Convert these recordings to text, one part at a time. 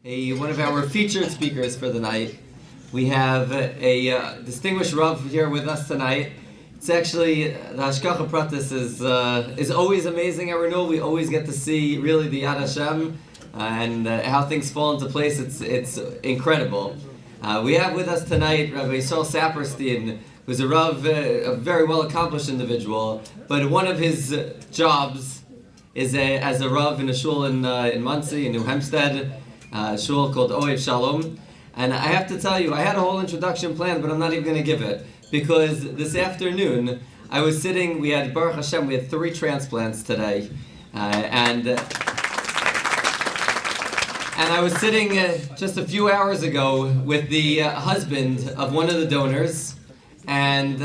one of our featured speakers for the night. We have a distinguished Rav here with us tonight. It's actually, the Hashgacha Pratis is always amazing at Renewal. We always get to see really the Yad Hashem and how things fall into place. It's incredible. We have with us tonight Rabbi Saperstein, who's a Rav, a very well accomplished individual, but one of his jobs is as a Rav in a shul in Monsey, in New Hempstead, a shul called Ohev Shalom. And I have to tell you, I had a whole introduction planned, but I'm not even going to give it, because this afternoon I was sitting, we had, Baruch Hashem, we had 3 transplants today, and I was sitting just a few hours ago with the husband of one of the donors, and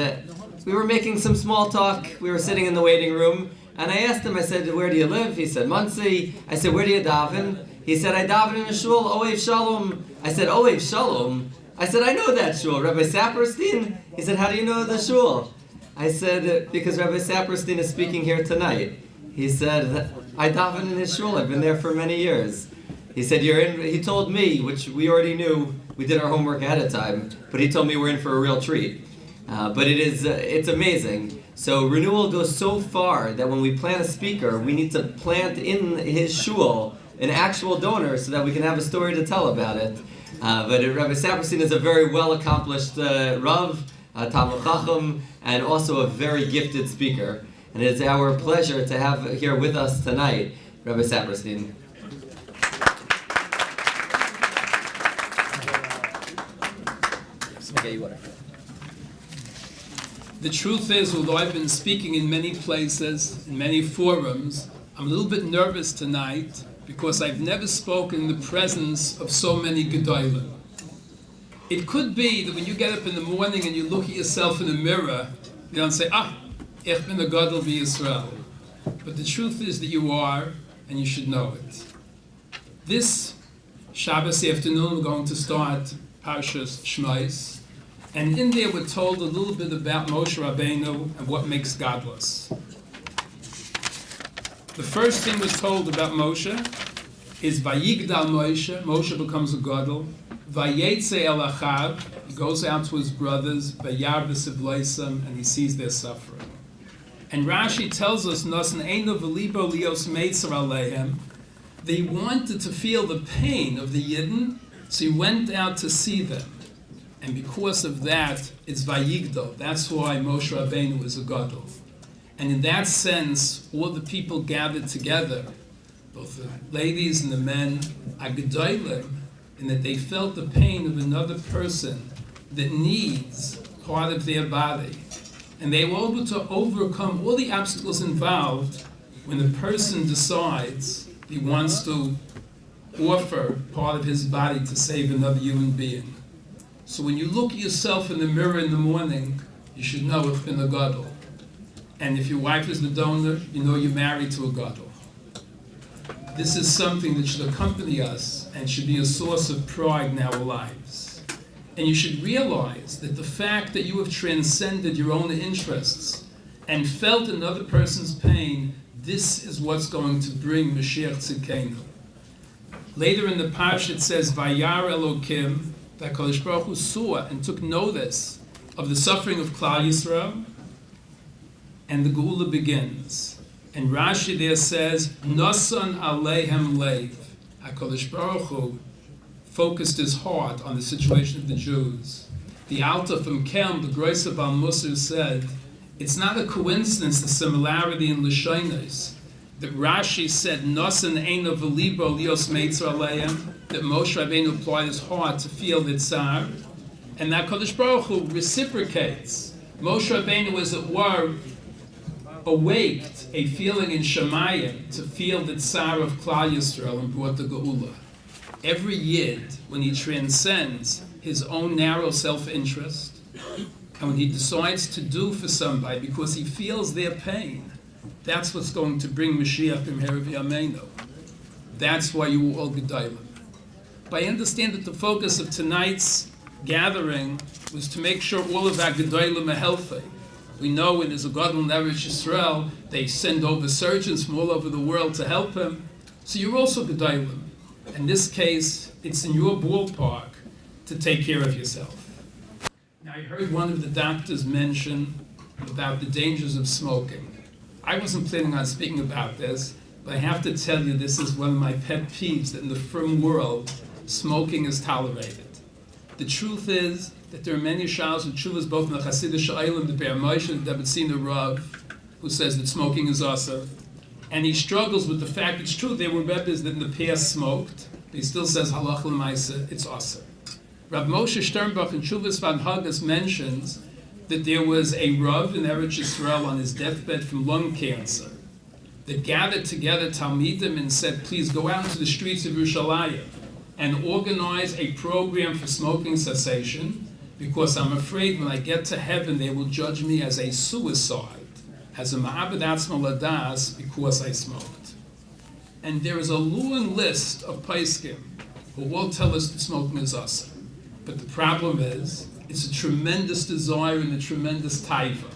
we were making some small talk. We were sitting in the waiting room, and I asked him, I said, where do you live? He said, Monsey. I said, where do you daven? He said, I daven in a shul, Ohev Shalom. I said, Ohev Shalom? I said, I know that shul. Rabbi Saperstein? He said, how do you know the shul? I said, because Rabbi Saperstein is speaking here tonight. He said, I daven in his shul. I've been there for many years. He said, you're in. He told me, which we already knew, we did our homework ahead of time, but he told me we're in for a real treat. But it's amazing. So Renewal goes so far that when we plant a speaker, we need to plant in his shul an actual donor so that we can have a story to tell about it. But Rabbi Saperstein is a very well-accomplished Rav, Talmid Chacham, and also a very gifted speaker. And it's our pleasure to have here with us tonight, Rabbi Saperstein. The truth is, although I've been speaking in many places, in many forums, I'm a little bit nervous tonight because I've never spoken in the presence of so many Gedolim. It could be that when you get up in the morning and you look at yourself in the mirror, you don't say, ich bin a Gadol b'Yisrael. But the truth is that you are, and you should know it. This Shabbos afternoon, we're going to start Parshas Shmos. And in there we're told a little bit about Moshe Rabbeinu and what makes godless. The first thing we're told about Moshe is Vayigdal Moshe. Moshe becomes a gadol. Vayetze el achav. He goes out to his brothers. Vayar b'sivleisam, and he sees their suffering. And Rashi tells us Nosan eino v'libo lios meitzer aleihem. They wanted to feel the pain of the Yidden, so he went out to see them. And because of that, it's Vayigdal. That's why Moshe Rabbeinu is a gadol. And in that sense, all the people gathered together, both the ladies and the men, are gedolim, in that they felt the pain of another person that needs part of their body. And they were able to overcome all the obstacles involved when the person decides he wants to offer part of his body to save another human being. So when you look at yourself in the mirror in the morning, you should know it's been a gadol. And if your wife is the donor, you know you're married to a gadol. This is something that should accompany us and should be a source of pride in our lives. And you should realize that the fact that you have transcended your own interests and felt another person's pain, this is what's going to bring Mashiach Tzidkenu. Later in the parsha it says, Vayar Elokim, that HaKadosh Baruch Hu saw and took notice of the suffering of Klal Yisrael, and the Geula begins. And Rashi there says, Nosan aleihem leiv. HaKadosh Baruch Hu focused his heart on the situation of the Jews. The Alta from Kelm, the Groiser Bal Musar, said, it's not a coincidence, the similarity in Lashonos, that Rashi said, Nosan eino v'libo lios meitzer aleihem, that Moshe Rabbeinu applied his heart to feel the tsar, and that HaKadosh Baruch Hu reciprocates. Moshe Rabbeinu, as it were, awaked a feeling in Shemayim to feel the tsar of Klal Yisrael and brought the Geula. Every Yid, when he transcends his own narrow self-interest, and when he decides to do for somebody because he feels their pain, that's what's going to bring Mashiach b'mehera v'yameinu. That's why you were all gedolim. But I understand that the focus of tonight's gathering was to make sure all of our gedolim are healthy. We know when there's a gadol in Eretz Yisrael, they send over surgeons from all over the world to help him. So you're also gedolim. In this case, it's in your ballpark to take care of yourself. Now, I heard one of the doctors mention about the dangers of smoking. I wasn't planning on speaking about this, but I have to tell you this is one of my pet peeves, that in the frum world, smoking is tolerated. The truth is that there are many shals and chuvas, both in the Hasidic Eilim, the Be'er Moshe, the Debetzina Rav, who says that smoking is asur. And he struggles with the fact it's true, there were rebbes that in the past smoked, but he still says halach l'maisa, it's asur. Rav Moshe Sternbach in Chuvas Van Hagas mentions that there was a Rav in Eretz Yisrael on his deathbed from lung cancer that gathered together Talmidim and said, please go out into the streets of Yerushalayim and organize a program for smoking cessation, because I'm afraid when I get to heaven they will judge me as a suicide, as a ma'abed atzma ladas, because I smoked. And there is a long list of paiskim who all tell us that smoking is asur. But the problem is, it's a tremendous desire and a tremendous taiva.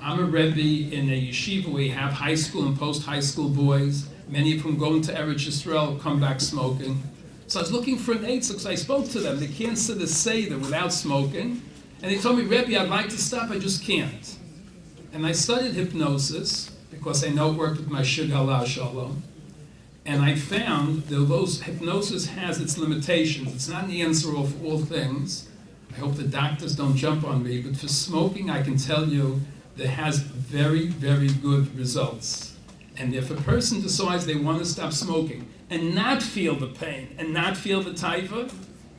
I'm a Rebbe in a yeshiva where we have high school and post-high school boys. Many of whom go into Eretz Yisrael come back smoking. So I was looking for an eitzah because I spoke to them. They can't sit a seder without smoking. And they told me, Rebbe, I'd like to stop, I just can't. And I studied hypnosis because I know it worked with my shig Allah shalom. And I found that although hypnosis has its limitations, it's not the answer for all things. I hope the doctors don't jump on me, but for smoking, I can tell you that it has very, very good results. And if a person decides they want to stop smoking and not feel the pain and not feel the taiva,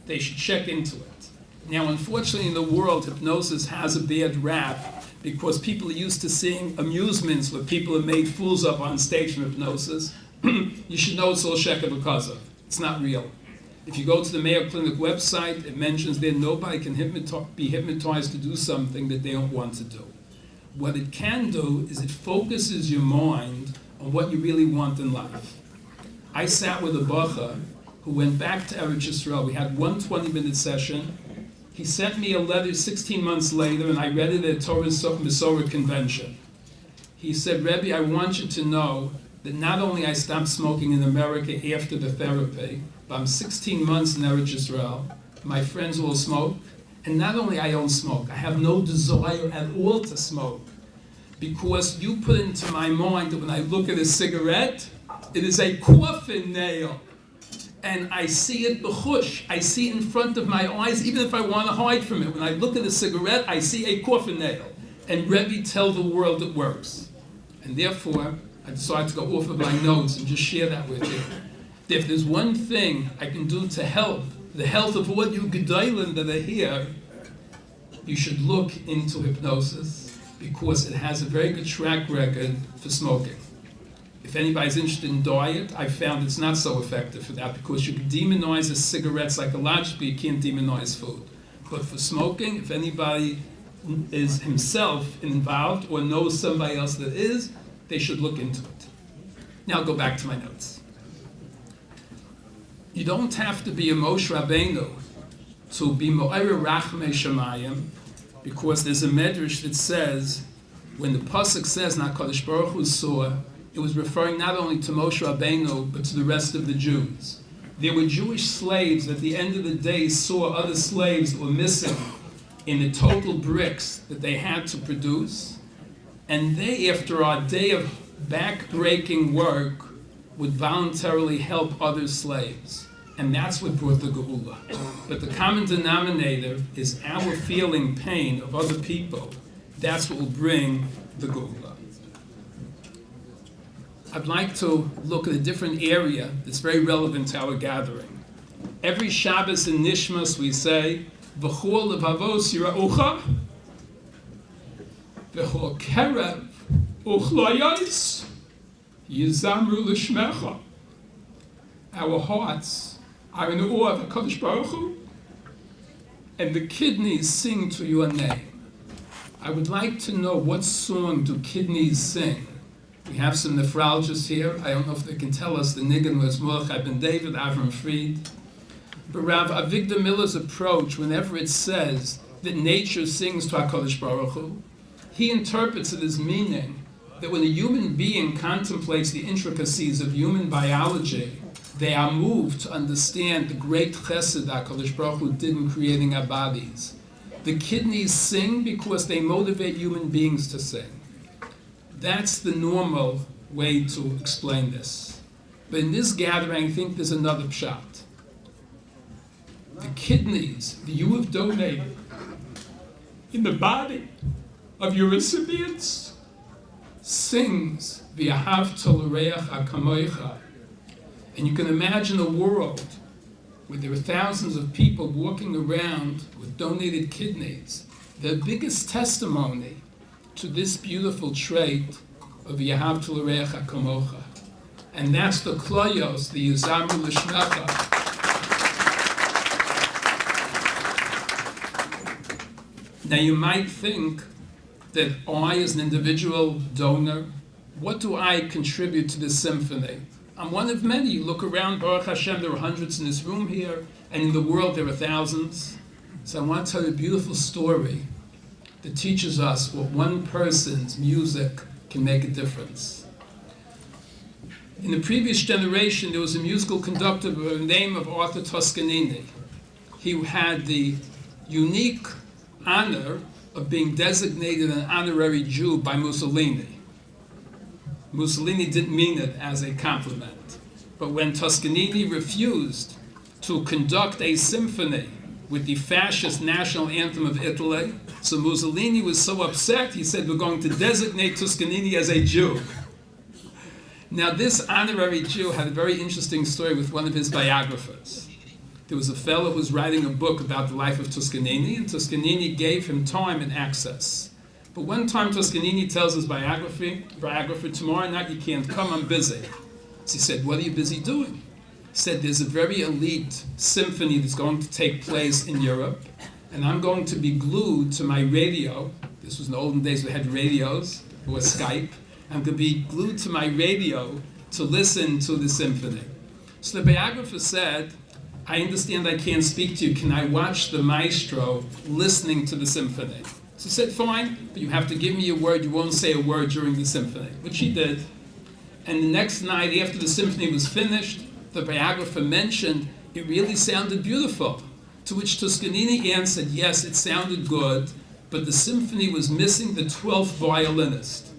they should check into it. Now, unfortunately, in the world, hypnosis has a bad rap because people are used to seeing amusements where people are made fools of on stage from hypnosis. You should know it's all sheker v'kazav. It's not real. If you go to the Mayo Clinic website, it mentions there nobody can be hypnotized to do something that they don't want to do. What it can do is it focuses your mind on what you really want in life. I sat with a bacha who went back to Eretz Yisrael. We had one 20-minute session. He sent me a letter 16 months later, and I read it at Torah Masorah convention. He said, Rebbe, I want you to know that not only I stopped smoking in America after the therapy, but I'm 16 months in Eretz Yisrael. My friends all smoke. And not only I don't smoke, I have no desire at all to smoke. Because you put into my mind that when I look at a cigarette, it is a coffin nail. And I see it b'chush. I see it in front of my eyes, even if I want to hide from it. When I look at a cigarette, I see a coffin nail. And Rebbe tell the world it works. And therefore, I decided to go off of my notes and just share that with you. If there's one thing I can do to help the health of all you gedolim that are here, you should look into hypnosis because it has a very good track record for smoking. If anybody's interested in diet, I found it's not so effective for that because you can demonize a cigarette psychologically, you can't demonize food. But for smoking, if anybody is himself involved or knows somebody else that is, they should look into it. Now I'll go back to my notes. You don't have to be a Moshe Rabbeinu to be Mo'er Rachmei Shemayim, because there's a medrash that says, when the pasuk says, "HaKadosh Baruch Hu saw," it was referring not only to Moshe Rabbeinu, but to the rest of the Jews. There were Jewish slaves that at the end of the day saw other slaves that were missing in the total bricks that they had to produce, and they, after a day of back-breaking work, would voluntarily help other slaves. And that's what brought the Geula. But the common denominator is our feeling pain of other people. That's what will bring the Geula. I'd like to look at a different area that's very relevant to our gathering. Every Shabbos in Nishmas we say, V'chol levavos yira'ucha, v'chol kerev uchlayos yizamru l'shmecha. Our hearts are in awe of HaKadosh Baruch Hu, and the kidneys sing to your name. I would like to know, what song do kidneys sing? We have some nephrologists here. I don't know if they can tell us. The Nigun was Mordechai ben David, Avram Fried. But Rav Avigdor Miller's approach, whenever it says that nature sings to HaKadosh Baruch Hu, he interprets it as meaning that when a human being contemplates the intricacies of human biology, They are moved to understand the great chesed HaKadosh Baruch Hu did in creating our bodies. The kidneys sing because they motivate human beings to sing. That's the normal way to explain this. But in this gathering, I think there's another pshat. The kidneys that you have donated in the body of your recipients sings v'ahavta l'reach hakamoicha. And you can imagine a world where there are thousands of people walking around with donated kidneys. The biggest testimony to this beautiful trait of v'ahavta l'reach hakamocha. And that's the kloyos, the yizamu l'shmecha. Now you might think that I, as an individual donor, what do I contribute to this symphony? I'm one of many. You look around, Baruch Hashem, there are hundreds in this room here, and in the world there are thousands. So I want to tell you a beautiful story that teaches us what one person's music can make a difference. In the previous generation, there was a musical conductor by the name of Arthur Toscanini. He had the unique honor of being designated an honorary Jew by Mussolini. Mussolini didn't mean it as a compliment. But when Toscanini refused to conduct a symphony with the fascist national anthem of Italy, so Mussolini was so upset, he said, we're going to designate Toscanini as a Jew. Now this honorary Jew had a very interesting story with one of his biographers. There was a fellow who was writing a book about the life of Toscanini, and Toscanini gave him time and access. But one time Toscanini tells his biographer, tomorrow night you can't come, I'm busy. So he said, what are you busy doing? He said, there's a very elite symphony that's going to take place in Europe, and I'm going to be glued to my radio. This was in the olden days we had radios, or Skype. I'm going to be glued to my radio to listen to the symphony. So the biographer said, I understand I can't speak to you. Can I watch the maestro listening to the symphony? So he said, fine, but you have to give me a word. You won't say a word during the symphony, which he did. And the next night, after the symphony was finished, the biographer mentioned, it really sounded beautiful. To which Toscanini answered, yes, it sounded good, but the symphony was missing the 12th violinist.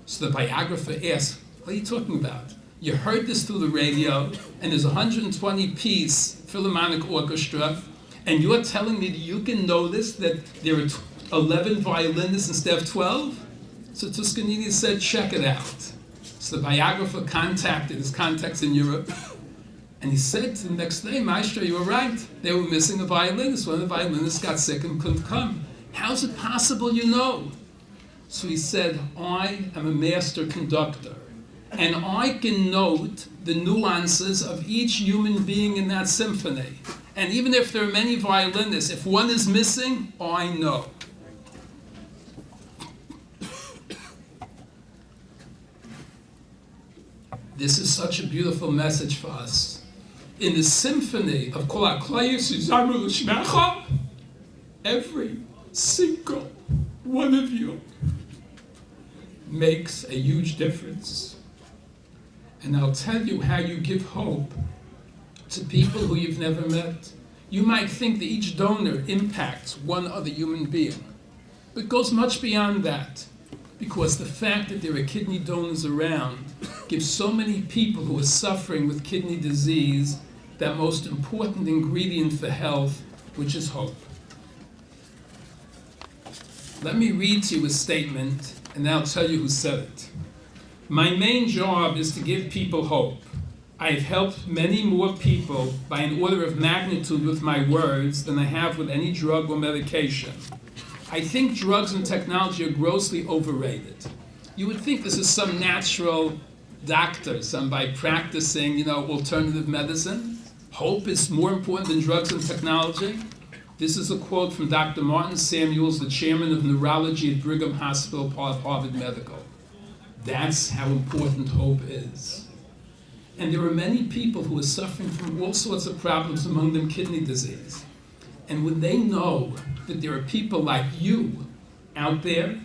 So the biographer asked, what are you talking about? You heard this through the radio, and there's a 120-piece Philharmonic orchestra, and you're telling me that you can notice that there are 11 violinists instead of 12? So Toscanini said, check it out. So the biographer contacted his contacts in Europe, and he said the next day, Maestro, you were right. They were missing a violinist. One of the violinists got sick and couldn't come. How's it possible you know? So he said, I am a master conductor, and I can note the nuances of each human being in that symphony. And even if there are many violinists, if one is missing, I know. This is such a beautiful message for us. In the symphony of Kol HaKlayos Yizamu L'Shmecha, every single one of you makes a huge difference. And I'll tell you how you give hope to people who you've never met. You might think that each donor impacts one other human being, but it goes much beyond that, because the fact that there are kidney donors around gives so many people who are suffering with kidney disease that most important ingredient for health, which is hope. Let me read to you a statement, and I'll tell you who said it. My main job is to give people hope. I have helped many more people by an order of magnitude with my words than I have with any drug or medication. I think drugs and technology are grossly overrated. You would think this is some natural doctor, somebody practicing, alternative medicine. Hope is more important than drugs and technology. This is a quote from Dr. Martin Samuels, the chairman of neurology at Brigham Hospital, part of Harvard Medical. That's how important hope is. And there are many people who are suffering from all sorts of problems, among them kidney disease. And when they know that there are people like you out there,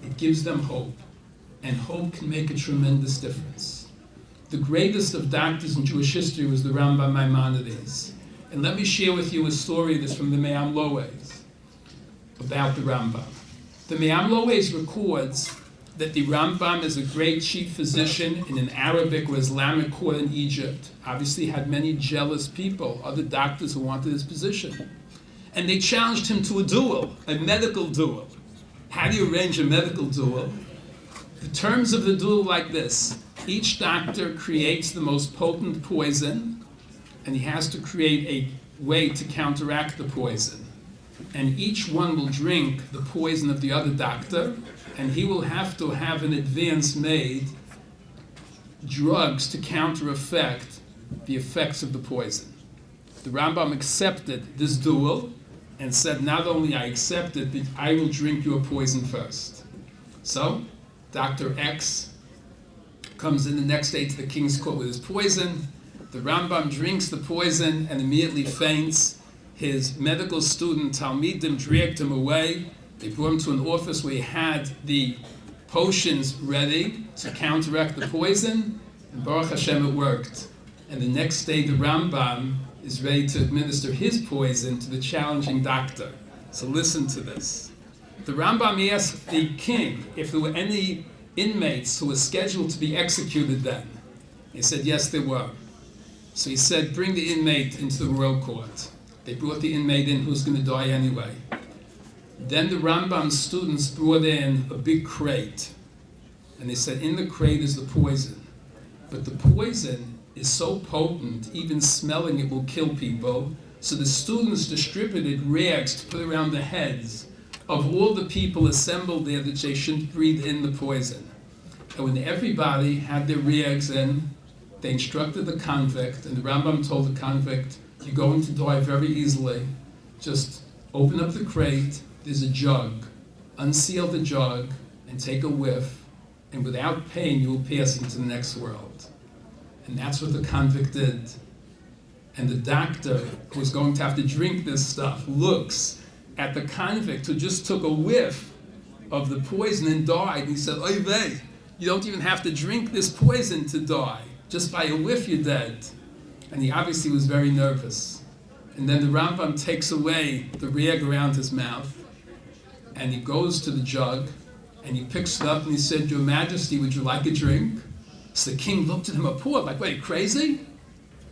it gives them hope. And hope can make a tremendous difference. The greatest of doctors in Jewish history was the Rambam Maimonides. And let me share with you a story that's from the Me'am Loes about the Rambam. The Me'am Loes records that the Rambam is a great chief physician in an Arabic or Islamic court in Egypt. Obviously had many jealous people, other doctors who wanted his position. And they challenged him to a duel, a medical duel. How do you arrange a medical duel? The terms of the duel like this. Each doctor creates the most potent poison, and he has to create a way to counteract the poison. And each one will drink the poison of the other doctor, and he will have to have in advance made drugs to counter-effect the effects of the poison. The Rambam accepted this duel and said, not only I accept it, but I will drink your poison first. So, Dr. X comes in the next day to the king's court with his poison. The Rambam drinks the poison and immediately faints. His medical student, Talmidim, dragged him away. They brought him to an office where he had the potions ready to counteract the poison, and Baruch Hashem, it worked. And the next day, the Rambam is ready to administer his poison to the challenging doctor. So listen to this. The Rambam asked the king if there were any inmates who were scheduled to be executed then. He said, yes, there were. So he said, bring the inmate into the royal court. They brought the inmate in who's going to die anyway. Then the Rambam's students brought in a big crate. And they said, in the crate is the poison. But the poison is so potent, even smelling it will kill people. So the students distributed rags to put around the heads of all the people assembled there that they shouldn't breathe in the poison. And when everybody had their rags in, they instructed the convict, and the Rambam told the convict, you're going to die very easily. Just open up the crate, there's a jug. Unseal the jug and take a whiff, and without pain you will pass into the next world. And that's what the convict did. And the doctor, who was going to have to drink this stuff, looks at the convict who just took a whiff of the poison and died. And he said, oy vey, you don't even have to drink this poison to die. Just by a whiff you're dead. And he obviously was very nervous. And then the Rambam takes away the rag around his mouth, and he goes to the jug, and he picks it up, and he said, Your Majesty, would you like a drink? So the king looked at him appalled, like, wait, crazy?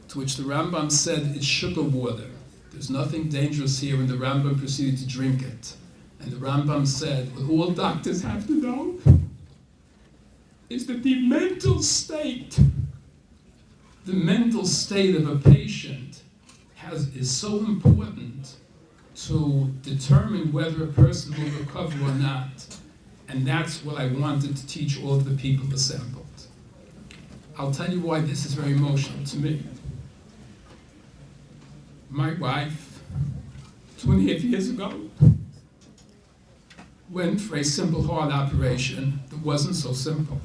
To which the Rambam said, it's sugar water. There's nothing dangerous here, and the Rambam proceeded to drink it. And the Rambam said, what all doctors have to know is that the mental state of a patient is so important to determine whether a person will recover or not. And that's what I wanted to teach all of the people assembled. I'll tell you why this is very emotional to me. My wife, 2.5 years ago, went for a simple heart operation that wasn't so simple.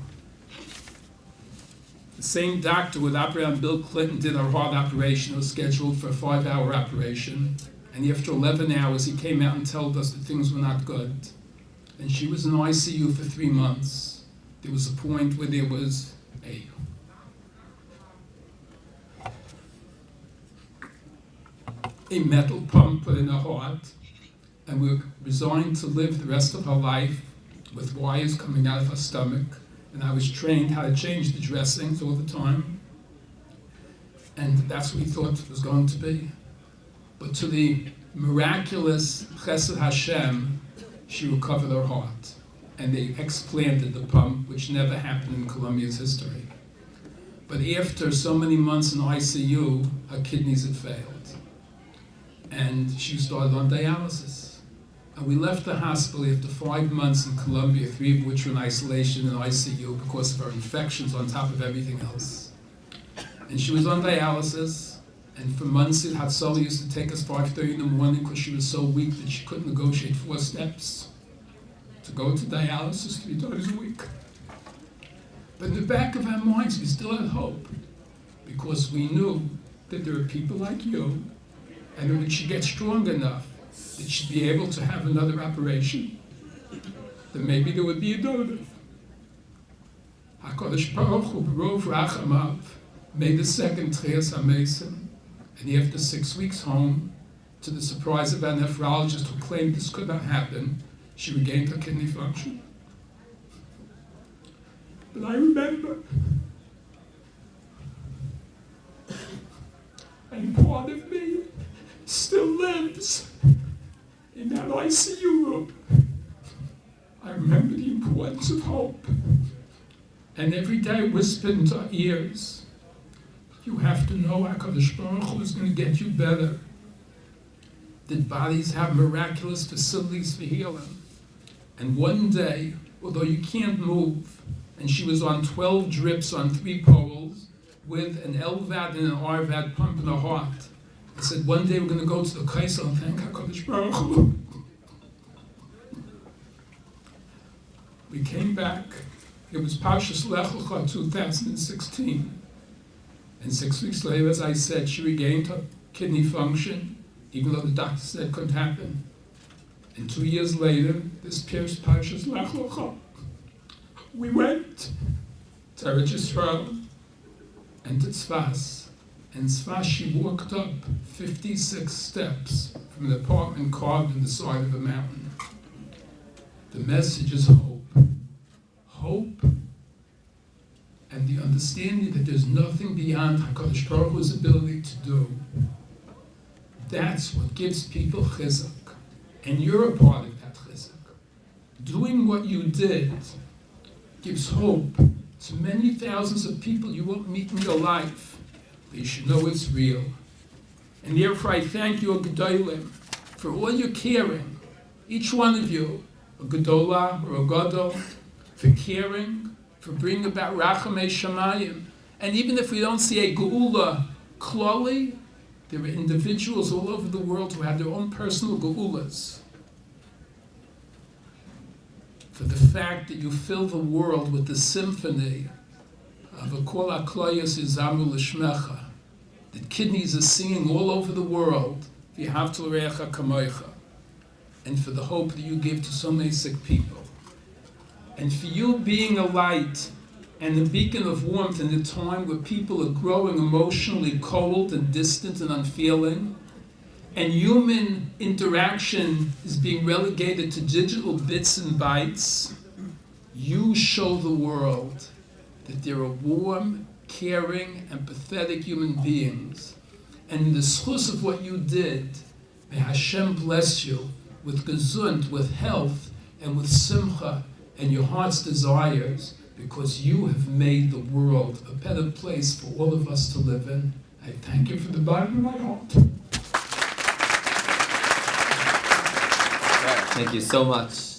The same doctor with operate on Bill Clinton did our heart operation. It was scheduled for a 5-hour operation. And after 11 hours, he came out and told us that things were not good. And she was in ICU for 3 months. There was a point where there was a metal pump put in her heart, and we were resigned to live the rest of her life with wires coming out of her stomach. And I was trained how to change the dressings all the time. And that's what we thought it was going to be. But to the miraculous Chesed Hashem, she recovered her heart. And they explanted the pump, which never happened in Colombia's history. But after so many months in ICU, her kidneys had failed. And she started on dialysis. And we left the hospital after 5 months in Colombia, 3 of which were in isolation in ICU because of her infections on top of everything else. And she was on dialysis, and for months Hatzalah used to take us 5:30 in the morning because she was so weak that she couldn't negotiate 4 steps to go to dialysis 3 times a week. But in the back of our minds, we still had hope, because we knew that there are people like you, and that when she gets strong enough, that she'd be able to have another operation, that maybe there would be a donor. HaKadosh Baruch Hu B'rov Rachamav made the second Tchias HaMesim, and after 6 weeks home, to the surprise of our nephrologist who claimed this could not happen, she regained her kidney function. But I remember, and part of me still lives in that ICU room. I remember the importance of hope. And every day I whispered into our ears, you have to know HaKadosh Baruch Hu is going to get you better. That bodies have miraculous facilities for healing. And one day, although you can't move, and she was on 12 drips on 3 poles, with an LVAD and an RVAD pump in her heart. I said, one day we're going to go to the Kaisel and thank HaKadosh Baruch Hu. We came back. It was Parshas Lech Lecha 2016. And 6 weeks later, as I said, she regained her kidney function, even though the doctor said it couldn't happen. And 2 years later, this pierced Parshas Lech Lecha. We went to Eretz Yisrael and to Tzfas. In Tzfas, she walked up 56 steps from an apartment carved in the side of a mountain. The message is hope. Hope and the understanding that there's nothing beyond HaKadosh Baruch Hu's ability to do. That's what gives people chizuk. And you're a part of that chizuk. Doing what you did gives hope to many thousands of people you won't meet in your life. But you should know it's real. And therefore I thank you, Gedolim, for all your caring. Each one of you, a Gedolah or a Gadol, for caring, for bringing about Rachamei Shamayim. And even if we don't see a Geula klali, there are individuals all over the world who have their own personal Geulas. For the fact that you fill the world with the symphony of a Kol HaKlayos Yizamu L'Shmecha, that kidneys are singing all over the world, V'yahavta l'reacha kamoicha, and for the hope that you give to so many sick people. And for you being a light and a beacon of warmth in a time where people are growing emotionally cold and distant and unfeeling, and human interaction is being relegated to digital bits and bytes, you show the world that there are warm, caring, and pathetic human beings. And in the schus of what you did, may Hashem bless you with gesund, with health, and with simcha, and your heart's desires, because you have made the world a better place for all of us to live in. I thank you from the bottom of my heart. Thank you so much.